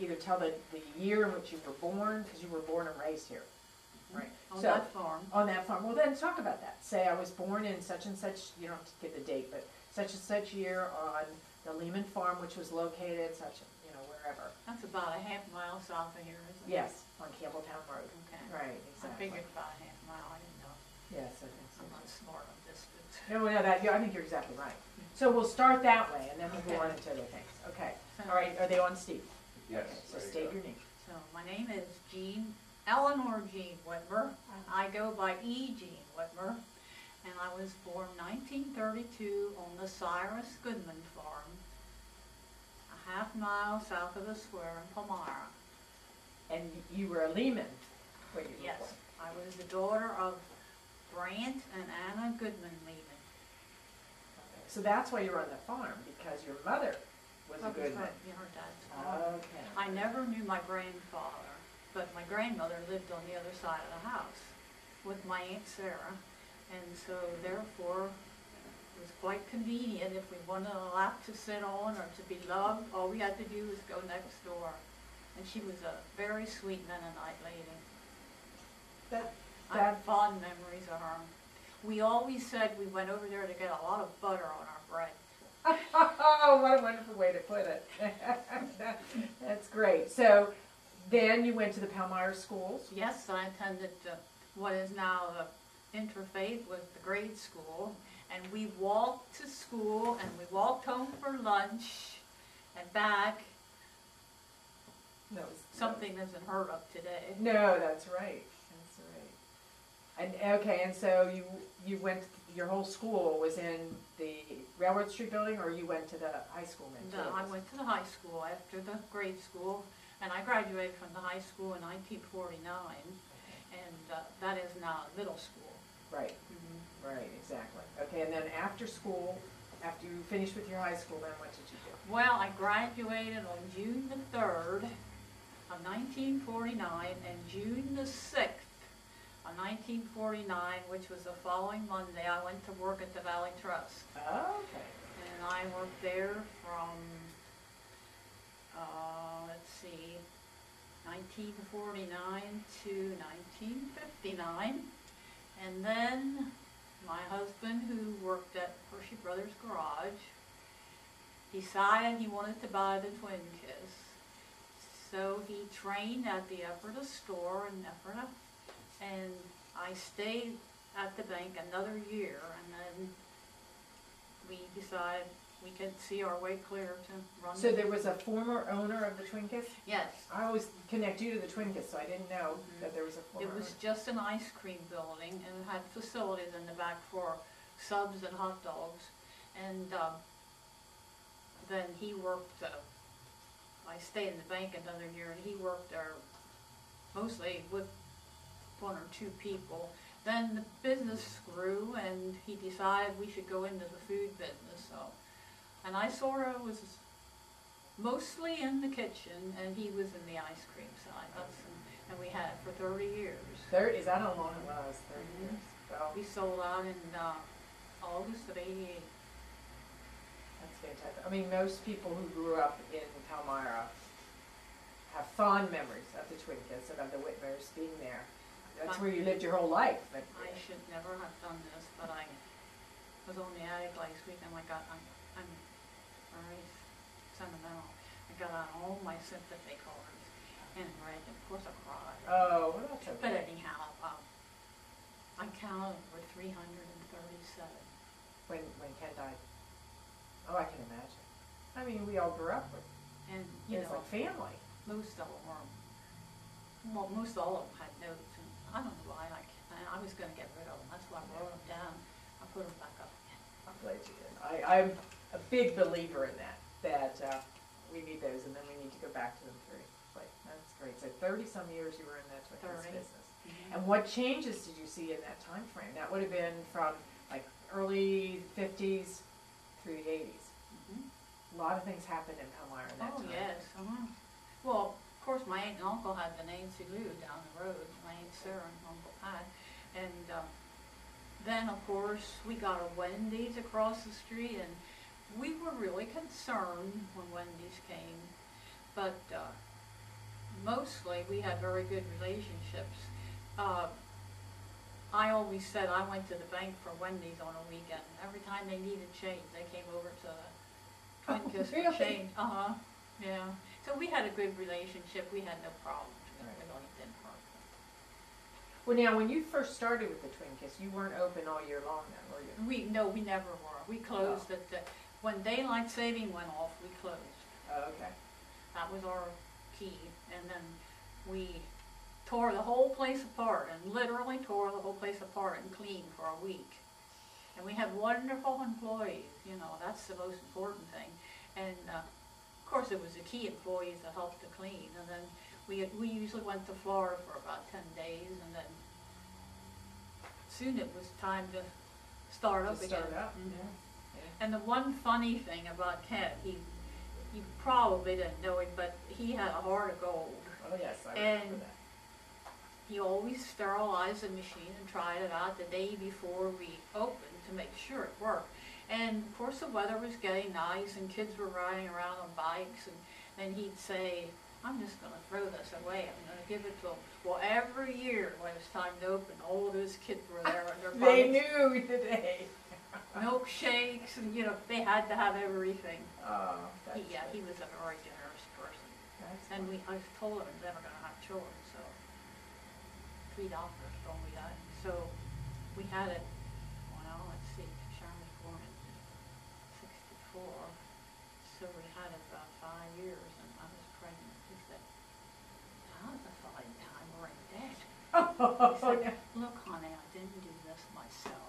either tell the year in which you were born, because you were born and raised here, right? On that farm. On that farm. Well, then talk about that. Say I was born in such and such, you don't have to give the date, but such and such year on the Lehman farm, which was located such, wherever. That's about a half-mile south of here, isn't it? Yes, on Campbelltown Road. Okay. Right, I exactly. figured about a half-mile, I didn't know. Yes, I think so. I'm not smart on distance. No, I think you're exactly right. So we'll start that way, and then we'll go on into other things. Okay. All right, are they on, Steve? Yes. Okay, so state your name. So my name is Eleanor Jean Witmer. I go by E. Jean Witmer, and I was born 1932 on the Cyrus Goodman farm, a half-mile south of the square in Palmyra. And you were a Lehman when you were Yes, born. I was the daughter of Brant and Anna Goodman Lehman. Okay. So that's why you're on the farm, because your mother was a Goodman. Yeah, her dad's farm. Okay. I never knew my grandfather, but my grandmother lived on the other side of the house with my Aunt Sarah, and so therefore it was quite convenient if we wanted a lap to sit on or to be loved. All we had to do was go next door, and she was a very sweet Mennonite lady. I have fond memories of her. We always said we went over there to get a lot of butter on our bread. Oh, what a wonderful way to put it. That's great. So then you went to the Palmyra schools? Yes, I attended what is now the interfaith, was the grade school, and we walked to school and we walked home for lunch and back. No, Something isn't heard of today. No, that's right. That's right. And okay, and so you went. Your whole school was in the Railroad Street building, or you went to the high school? I went to the high school after the grade school, and I graduated from the high school in 1949, and that is now middle school. Right. Mm-hmm. Right. Exactly. Okay, and then after school, after you finished with your high school, then what did you do? Well, I graduated on June the 3rd of 1949, and June the 6th of 1949, which was the following Monday, I went to work at the Valley Trust. Okay. And I worked there from, let's see, 1949 to 1959. And then my husband, who worked at Hershey Brothers Garage, decided he wanted to buy the Twin Kiss. So he trained at the Ephrata store in Ephrata, and I stayed at the bank another year, and then we decided we could see our way clear to run. So there was a former owner of the Twin Kiss? Yes. I always connect you to the Twin Kiss, so I didn't know that there was a former It was owner. just an ice cream building, and it had facilities in the back for subs and hot dogs. And then he worked, I stayed in the bank another year, and he worked there mostly with one or two people. Then the business grew, and he decided we should go into the food business. So, and I sort of was mostly in the kitchen, and he was in the ice cream side. And we had it for 30 years. Is that how long it was? 30 years. So We sold out in August of '88. that's fantastic. I mean, most people who grew up in Palmyra have fond memories of the Twin Kiss and of the Whitmers being there. That's where you lived your whole life. But I should never have done this, but I was on the attic last week, and I'm very sentimental. I got out all my sympathy cards and read, of course I cried. Oh, well, that's okay. But anyhow, I counted over 337. When Ken died. Oh, I can imagine. I mean, we all grew up with. And, It's like family. most of them were, well, most all of them had notes, and I don't know why I was going to get rid of them. That's why I wrote them down. I put them back up again. I'm glad you did. I'm a big believer in that we need those, and then we need to go back to them through. Like, that's great. So 30-some years you were in that Twin Kiss business. Mm-hmm. And what changes did you see in that time frame? That would have been from like early 50s through the 80s. Mm-hmm. A lot of things happened in Palmyra in that time. Oh, yes. Well, of course, my aunt and uncle had the Nancy Lou down the road, my Aunt Sarah and Uncle Pat. And then, of course, we got a Wendy's across the street, and we were really concerned when Wendy's came. But mostly we had very good relationships. I always said I went to the bank for Wendy's on a weekend. Every time they needed change, they came over to the Twin Kiss for really? change. Yeah. So we had a good relationship. We had no problems. We really didn't hurt. Well, now, when you first started with the Twin Kiss, you weren't open all year long then, were you? No, we never were. We closed at when daylight saving went off. We closed. Oh, okay. That was our key, and then we tore the whole place apart, and literally tore the whole place apart and cleaned for a week. And we had wonderful employees. You know, that's the most important thing. And of course, it was the key employees that helped to clean. And then we usually went to Florida for about 10 days, and then soon it was time to start up again. Yeah. And the one funny thing about Ken, you probably didn't know it, but he had a heart of gold. Oh yes, I remember that. He always sterilized the machine and tried it out the day before we opened to make sure it worked. And of course the weather was getting nice and kids were riding around on bikes, and then he'd say, I'm just going to throw this away, I'm going to give it to them. Well, every year when it was time to open, all those kids were there on their bikes. They knew the day. Milkshakes, and you know, they had to have everything. Oh, that's He was a very generous person. And I told him he was never going to have children, so 3 doctors told me that. So we had it, well, let's see, Sharon was born in 64, so we had it about 5 years, and I was pregnant. He said, how's the fine time we're in debt? He said, look, honey, I didn't do this myself.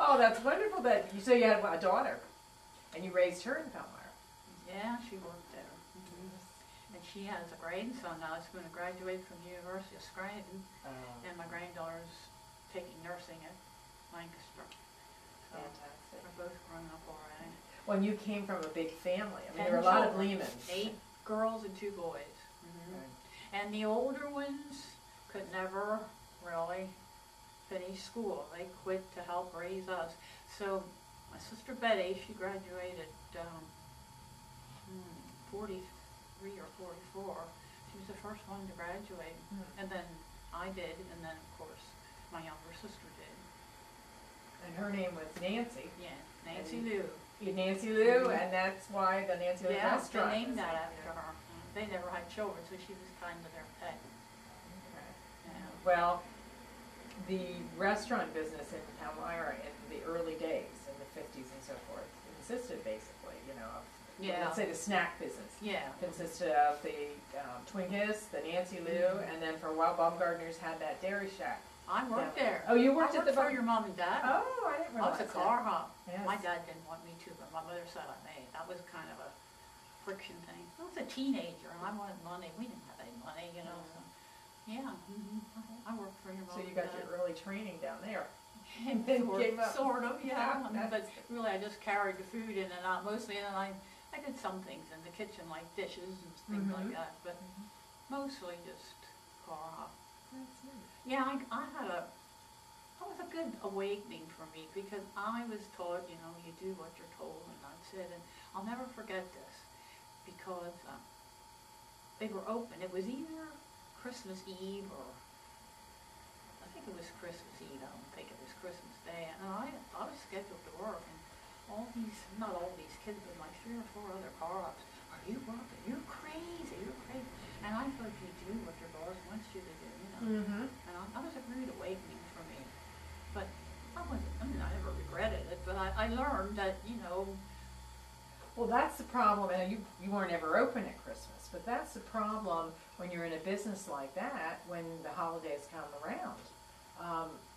Oh, that's wonderful that you say you had a daughter, and you raised her in Palmyra. Yeah, she worked there. And she has a grandson now that's going to graduate from the University of Scranton, and my granddaughter's taking nursing at Lancaster. So Fantastic. they're both grown up already. Well, and you came from a big family. I mean, there were a lot of Lehmans. 8 girls and 2 boys. Right. And the older ones could never really finish school. They quit to help raise us. So my sister Betty, she graduated 43 or 44. She was the first one to graduate. And then I did, and then of course my younger sister did. And her name was Nancy. Yeah, Nancy Lou. Nancy Lou, and that's why the Nancy Lou restaurant. They named was that after her. They never had children, so she was kind of their pet. Okay. Yeah. Well, the restaurant business in Palmyra in the early days, in the 50s and so forth, consisted basically, you know, of, let's say the snack business. Yeah. Consisted of the Twin Kiss, the Nancy Lou, and then for a while Baumgartner's had that dairy shack. I worked there. Oh, you worked at the for your mom and dad. Oh, I didn't realize I was a car hop. Yes. My dad didn't want me to, but my mother said I may. That was kind of a friction thing. I was a teenager and I wanted money. We didn't have any money, you know. So, yeah, I worked for your mom. So you got your early training down there. And then came up. Sort of, yeah. Yeah, But really, I just carried the food in and out mostly, and I did some things in the kitchen, like dishes and things like that, but mostly just car hop. That's neat. Yeah, that was a good awakening for me, because I was taught, you know, you do what you're told, and that's it. And I'll never forget this, because they were open. It was either Christmas Eve or I think it was Christmas Eve. I don't think it was Christmas Day. And I was scheduled to work, and not all these kids, but like 3 or 4 other car-ups, are you working? You're crazy, you're crazy. And I thought, you do what your boss wants you to do, you know. And that was a rude awakening for me. But I never regretted it, but I learned that, you know. Well, that's the problem, and you weren't ever open at Christmas, but that's the problem when you're in a business like that, when the holidays come around.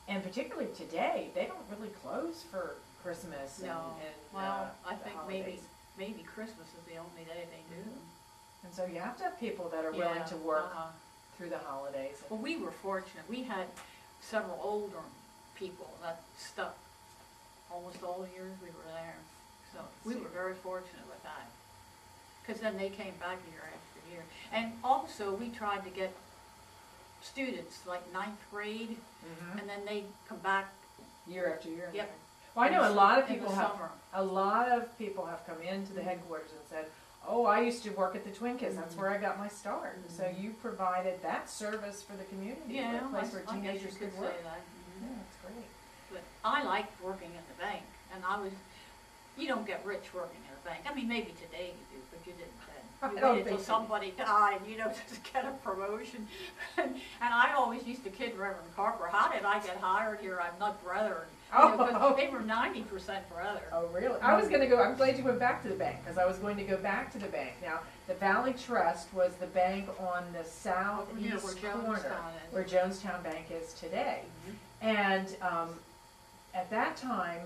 And particularly today, they don't really close for Christmas and well, I think holidays. maybe Christmas is the only day they do. And so you have to have people that are willing to work through the holidays. Well, we were fortunate. We had several older people that stuck almost all the years we were there. So we were very fortunate with that. Because then they came back year after year. And also we tried to get students like 9th grade, and then they'd come back year after year. Yep. Well, I know a lot of in people the have summer. a lot of people have come into the headquarters and said, Oh, I used to work at the Twin Kids. That's where I got my start. So you provided that service for the community, Yeah, a place where I guess teenagers you could could work. say that. Yeah, that's great. But I liked working at the bank, and you don't get rich working at a bank. I mean, maybe today you do, but you didn't then. You waited till somebody died, to get a promotion. And I always used to kid Reverend Carper, how did I get hired here? I'm not brethren. Because they were 90% brethren. Oh, really? I was going to go, I'm glad you went back to the bank, because I was going to go back to the bank. Now, the Valley Trust was the bank on the southeast corner, where Jonestown Bank is today. And at that time,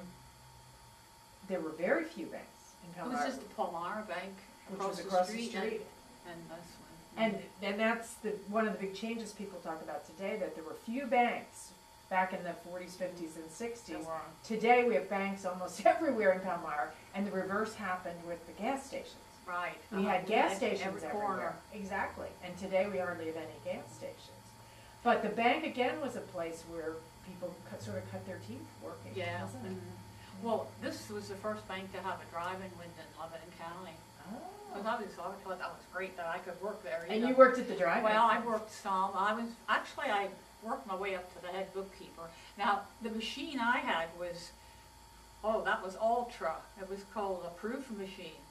there were very few banks in Palmyra. It was just the Palmyra Bank across the street. And this one. And that's one of the big changes people talk about today, that there were few banks back in the 40s, 50s, and 60s. Today we have banks almost everywhere in Palmyra, and the reverse happened with the gas stations. Right. We had gas stations everywhere. Exactly. And today we hardly have any gas stations. But the bank, again, was a place where people sort of cut their teeth working. Yeah. Wasn't it? Well, this was the first bank to have a drive-in window in Lebanon County. Oh. Because I thought that was great that I could work there. And you worked at the drive-in? Well, I worked some. I worked my way up to the head bookkeeper. Now, the machine I had was, that was Ultra. It was called a proof machine.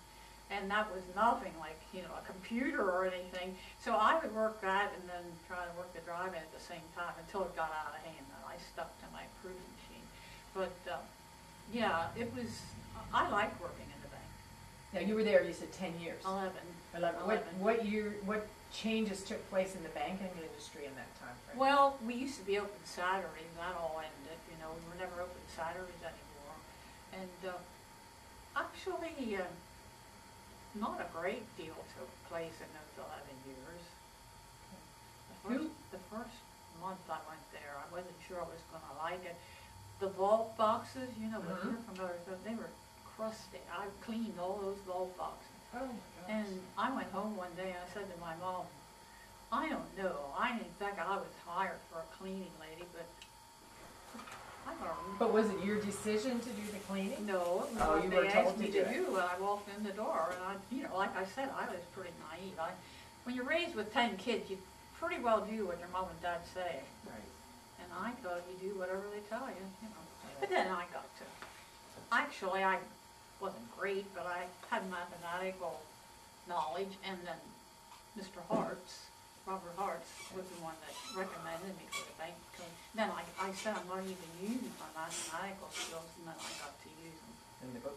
And that was nothing like, a computer or anything. So I would work that and then try to work the drive-in at the same time until it got out of hand. And I stuck to my proof machine. But, I liked working in the bank. Now, you were there, you said 10 years. 11. What changes took place in the banking industry in that time frame? Well, we used to be open Saturdays. That all ended. We were never open Saturdays anymore. And actually, not a great deal took place in those 11 years. The first month I went there, I wasn't sure I was going to like it. The vault boxes, from other stuff, they were crusty. I cleaned all those vault boxes. Oh my gosh. And I went home one day and I said to my mom, I don't know. I didn't think I was hired for a cleaning lady, but I don't know. But was it your decision to do the cleaning? No, it was what they asked me to do when I walked in the door. And like I said, I was pretty naive. When you're raised with 10 kids, you pretty well do what your mom and dad say. Right. And I thought you do whatever they tell you, But then I got to. Actually, I wasn't great, but I had mathematical knowledge, and then Mr. Robert Hartz, was the one that recommended me for the bank. Then I said I'm not even using my mathematical skills, and then I got to use them.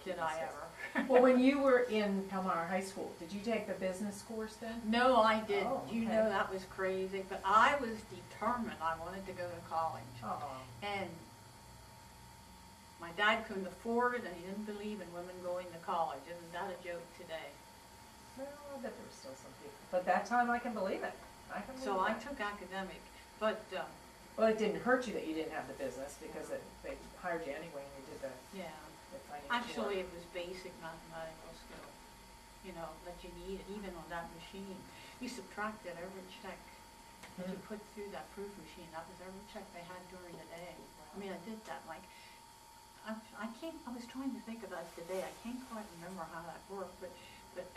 Did I ever? Well, when you were in Palmyra High School, did you take the business course then? No, I didn't. Oh, okay. That was crazy, but I was determined I wanted to go to college. Oh. And my dad couldn't afford it, and he didn't believe in women going to college. Isn't that a joke today? Well, I bet there were still some people. But that time I can believe it. I took academic, but well, it didn't hurt you that you didn't have the business, because they hired you anyway and you did the financial actually work. it was basic mathematical skill, that you need, even on that machine. You subtracted every check that you put through that proof machine. That was every check they had during the day. I mean, I did that I was trying to think of that today. I can't quite remember how that worked, but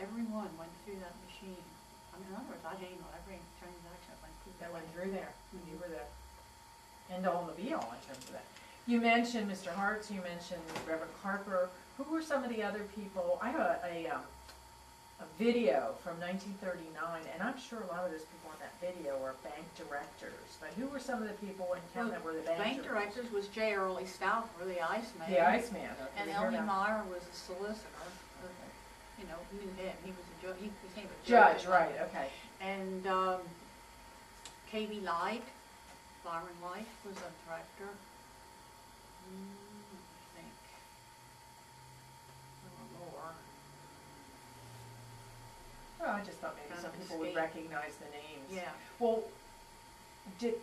everyone went through that machine. I mean, in other words, I handled every transaction that went through there. You were the end all and the be all in terms of that. You mentioned Mr. Hartz, you mentioned Reverend Harper. Who were some of the other people? I have a video from 1939, and I'm sure a lot of those people in that video are bank directors. But who were some of the people in town that were the bank directors? Was J. Early Stouffer, the Iceman. The Iceman. Okay. And Elmy Meyer was a solicitor. You knew him. He was he became a judge. Right, okay. And K.B. Light, Byron Light, was a director. I think. There were more. Well, I just thought maybe some people would recognize the names. Yeah. Well,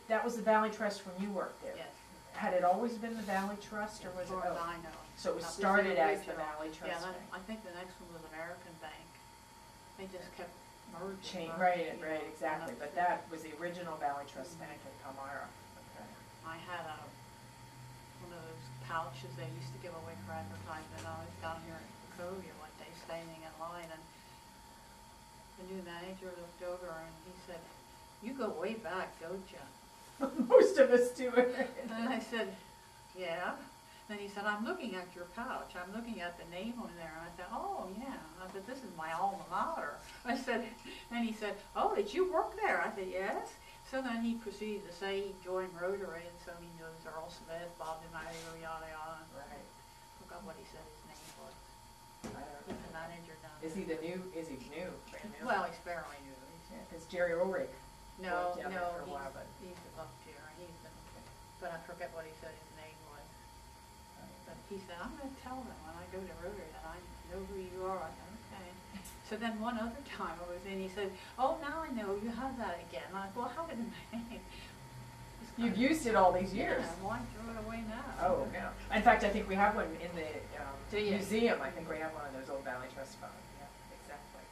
that was the Valley Trust when you worked there? Yes. Had it always been the Valley Trust, or was it? I know. So it was started as the Valley Trust. Yeah, I think the next one was American Bank. They just kept merging. Right, exactly. But that was the original Valley Trust Bank in Palmyra. Okay. I had one of those pouches they used to give away for advertisement. I was down here in Wachovia one day standing in line, and the new manager looked over and he said, "You go way back, don't you?" Most of us do. And I said, "Yeah." Then he said, "I'm looking at your pouch. I'm looking at the name on there." And I said, "Oh, yeah." I said, "This is my alma mater." I said, and he said, "Oh, did you work there?" I said, "Yes." So then he proceeded to say he joined Rotary, and so he knows Earl Smith, Bob DeMaio, yada, yada. Right. Forgot what he said his name was. I don't He's know. the manager now. Is he new, brand new? Well, he's fairly new. Yeah, because Jerry Ulrich No, worked down there for a while, but he's above Jerry. But I forget what he said his name was. But he said, "I'm going to tell them when I go to Rotary that I know who you are." I said, "Okay." So then one other time I was in, he said, "Oh, now I know you have that again." I said, "Well, how did it you've used it all these years. Yeah, why throw it away now? Oh, no. In fact, I think we have one in the Do you? museum. I think we have one of those old Valley Trust funds. Yeah, exactly.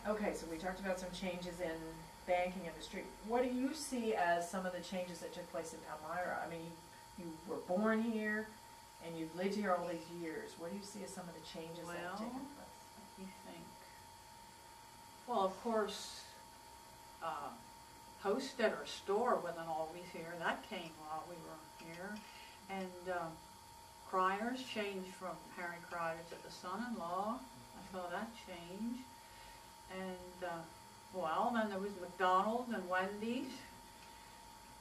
Okay, so we talked about some changes in banking industry. What do you see as some of the changes that took place in Palmyra? I mean, you were born here and you've lived here all these years. What do you see as some of the changes that have taken place? What do you think? Well, of course, Hostetter store wasn't always here. That came while we were here. And Cryers changed from Harry Cryer to the son-in-law. I saw that change. And, well, then there was McDonald's and Wendy's.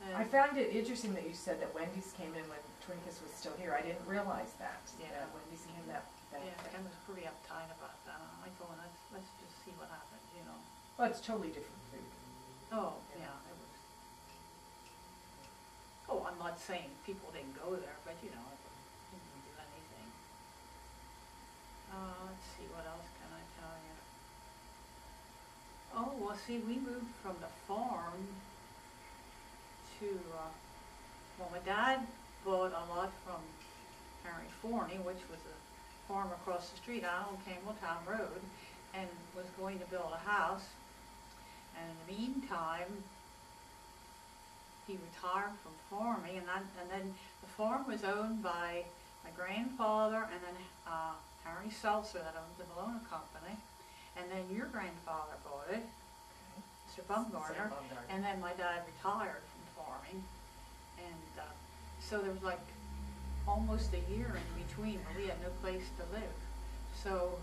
And I found it interesting that you said that Wendy's came in when Twinkus was still here. I didn't realize that. Yeah. Wendy's came that yeah, quick. Ken was pretty uptight about that. I thought, let's just see what happens, you know. Well, it's totally different food. Oh, yeah, it was. Oh, I'm not saying people didn't go there, but you know, it didn't do anything. Let's see, what else can I tell you? Oh, well, see, we moved from the farm to, well, my dad bought a lot from Harry Forney, which was a farm across the street out on Campbelltown Road, and was going to build a house. And in the meantime, he retired from farming, and then the farm was owned by my grandfather and then Harry Seltzer that owned the Bologna Company, and then your grandfather bought it, Mr. Bumgarner, and then my dad retired from farming, and so there was like almost a year in between where we had no place to live. So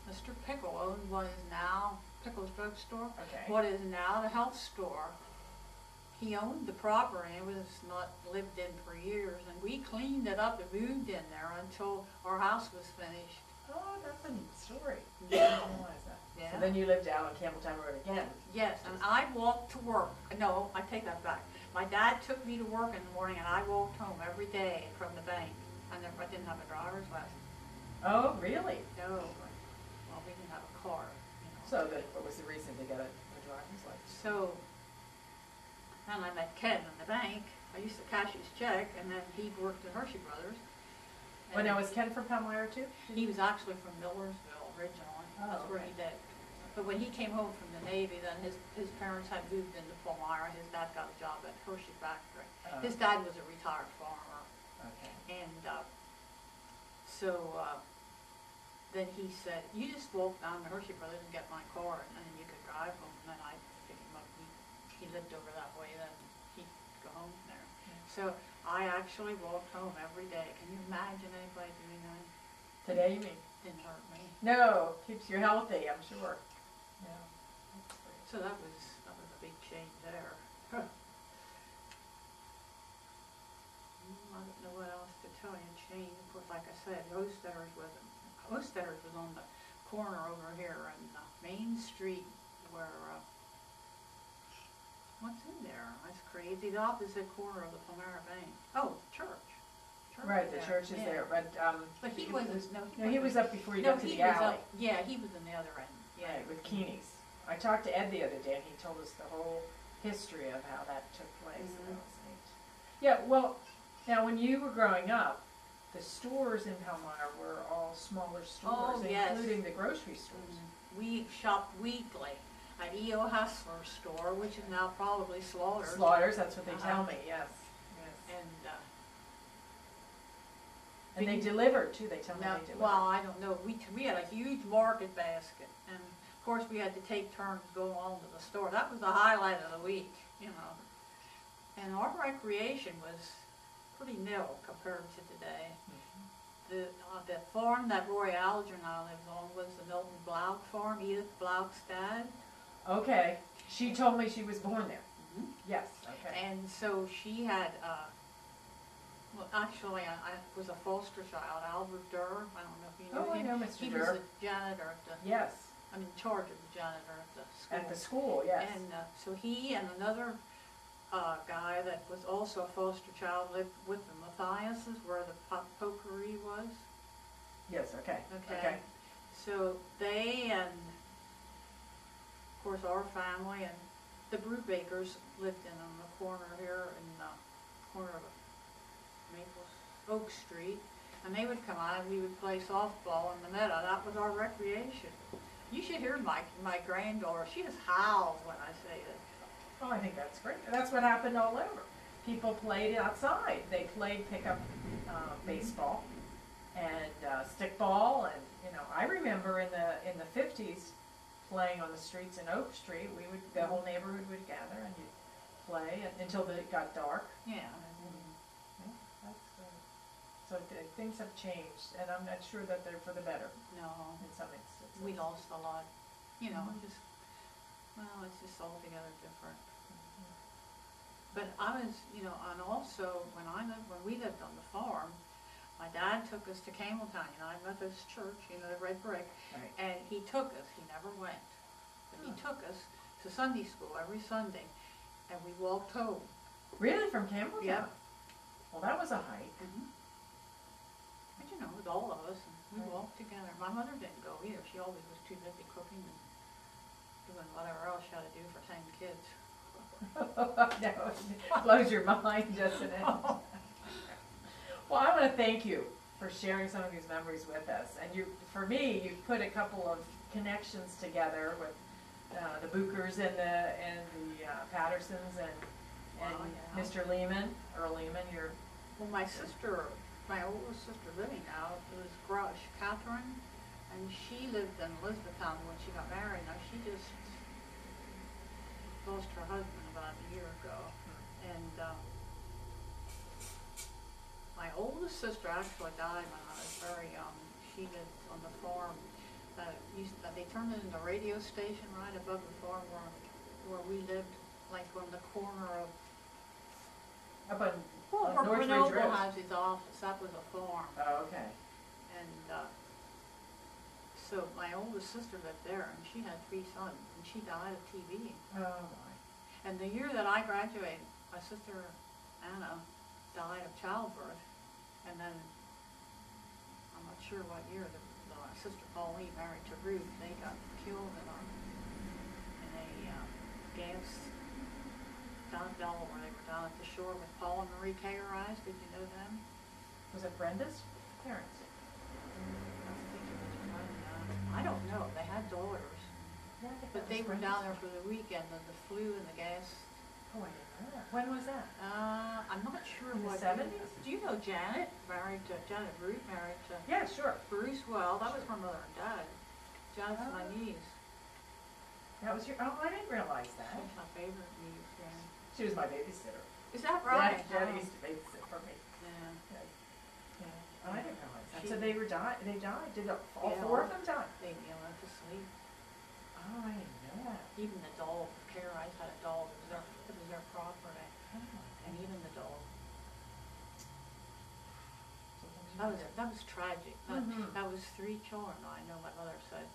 Mr. Pickle owned what is now Pickle's Drugstore, what is now the health store. He owned the property and it was not lived in for years, and we cleaned it up and moved in there until our house was finished. Oh, that's a neat story. Yeah. I didn't realize that. Yeah. So then you lived out on Campbelltown Road again. Yes, and I walked to work. No, I take that back. My dad took me to work in the morning and I walked home every day from the bank. I didn't have a driver's license. Oh, really? No, well, we didn't have a car, you know. So what was the reason to get a driver's license? So, then I met Ken in the bank. I used to cash his check, and then he worked at Hershey Brothers. Well, now, was Ken from Palmyra too? He was actually from Millersville originally. That's where he lived. But when he came home from the Navy, then his parents had moved into Palmyra. His dad got a job at Hershey factory. His dad was a retired farmer. Okay. And so then he said, "You just walk down to Hershey Brothers and get my car, and then you could drive home." And then I picked him up. He lived over that way, then he'd go home from there. So I actually walked home every day. Can you imagine anybody doing that? Today, you mean? Didn't hurt me. No, keeps you healthy, I'm sure. Yeah. So that was a big change there. I don't know what else to tell you. Change, of course, like I said, Hostetters was on the corner over here on Main Street where, what's in there? That's crazy. The opposite corner of the Palmyra Bank. Oh, church. Right, the church is there, but he wasn't. No, he was up before you got to the alley. Yeah, he was in the other end. Yeah, right, with Keeney's. I talked to Ed the other day, and he told us the whole history of how that took place. And that was neat. Yeah, well, now when you were growing up, the stores in Palmyra were all smaller stores, including the grocery stores. We shopped weekly at E.O. Hustler's store, which is now probably Slaughter's. Slaughter's, that's what they tell me, yes. And they delivered too, they tell me they delivered. Well, I don't know, we had a huge market basket, and Of course, we had to take turns going on to the store. That was the highlight of the week, you know. And our recreation was pretty nil compared to today. The farm that Roy Algernon lives on was the Milton Blount farm, Edith Blount's dad. Okay. She told me she was born there. Yes, okay. And so she had, well, actually, I was a foster child, Albert Durr. I don't know if you knew him. I know Mr. He Durr. was the janitor at the, Yes. I'm in charge of the janitor at the school. At the school, yes. And so he and another guy that was also a foster child lived with the Matthiases, where the potpourri was. Yes, okay. Okay. So they and, of course, our family and the Brewbakers lived in on the corner here, in the corner of Oak Street, and they would come out and we would play softball in the meadow. That was our recreation. You should hear my granddaughter. She just howls when I say this. Oh, I think that's great. That's what happened all over. People played outside. They played pickup baseball and stickball, and I remember in the 50s playing on the streets in Oak Street. The whole neighborhood would gather and you'd play until it got dark. Yeah. That's great. So things have changed, and I'm not sure that they're for the better. No. In some instances. We lost a lot. It's just altogether different. But I was, and also when we lived on the farm, my dad took us to Campbelltown United Methodist Church, the red brick, Right. and he took us. He never went, but he took us to Sunday school every Sunday, and we walked home. Really, from Campbelltown? Yeah. Well, that was a hike. But with all of us, and we walked together. My mother didn't go either. She always was too busy cooking and doing whatever else she had to do for 10 kids. No, it blows your mind, doesn't it? Well, I want to thank you for sharing some of these memories with us. And for me, you've put a couple of connections together with the Bookers and the Pattersons and Mr. Lehman, Earl Lehman. Well, my oldest sister living now was Catherine, and she lived in Elizabethtown when she got married. Now she just lost her husband about a year ago, and my oldest sister actually died when I was very young. She lived on the farm they turned it into a radio station right above the farm where we lived, like on the corner of up on where Northridge Noble Road. has his office. That was a farm. Oh, okay. And so my oldest sister lived there, and she had 3 sons, and she died of TB. Oh, my. And the year that I graduated, my sister Anna died of childbirth, and then I'm not sure what year my sister Pauline married to Ruth. They got killed in a gas down in Delaware. They were down at the shore with Paul and Marie Cagerise. Did you know them? Was it Brenda's parents? I don't know. They had daughters. Yeah, I think But that they was were Brenda's. down there for the weekend of the flu and the gas. Oh, I didn't know that. When was that? I'm not sure In the what. 70s? Do you know Janet? Janet Root married to Yeah, sure. Bruce Well. That was my mother and dad. Janet's my niece. That was I didn't realize that. She's my favorite niece. Yeah. She was my babysitter. Is that right? Yeah, Jenny used to babysit for me. Yeah. Yeah. Oh, I didn't realize that. So They died. Did all Yeah. 4 of them die? They went to sleep. Oh, I didn't know that. Even the dog. Cagerise had a dog. It was their property. And even the dog. That was tragic. That was 3 children. I know my mother said it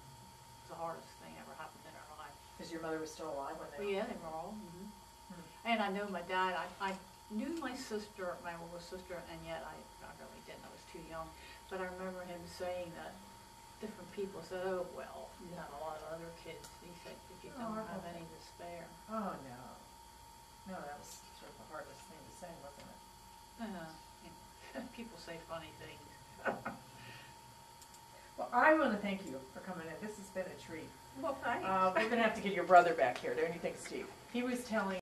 was the hardest thing ever happened in her life. Because your mother was still alive when they. Well, yeah, they were all. And I know my dad. I knew my sister, my oldest sister, and yet I really didn't. I was too young. But I remember him saying that different people said, "Oh well, you have a lot of other kids." He said, "If you don't have any to spare." Oh no. No, that was sort of the hardest thing to say, wasn't it? People say funny things. Well, I want to thank you for coming in. This has been a treat. Well, thanks. We're going to have to get your brother back here, don't you think, Steve? He was telling